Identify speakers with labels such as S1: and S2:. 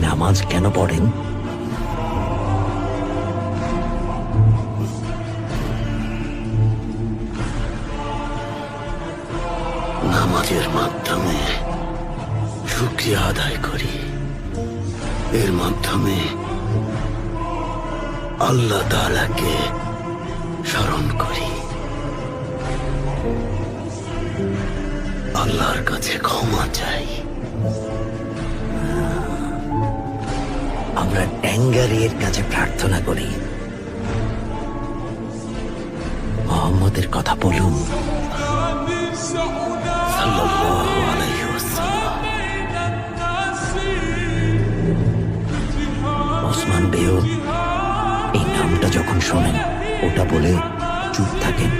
S1: নামাজ কেন পড়েন?
S2: নামাজের মাধ্যমে শুকরিয়া আদায় করি। এর মাধ্যমে আল্লাহ তাআলাকে স্মরণ করি, আল্লাহর কাছে ক্ষমা চাই।
S1: আমরা ট্যাঙ্গারির কাছে প্রার্থনা করি, মোহাম্মদের কথা বলুন
S2: সাল্লাল্লাহু আলাইহি ওয়াসাল্লাম।
S1: ওসমান বেও এই নামটা যখন শোনেন ওটা বলে চুপ থাকেন।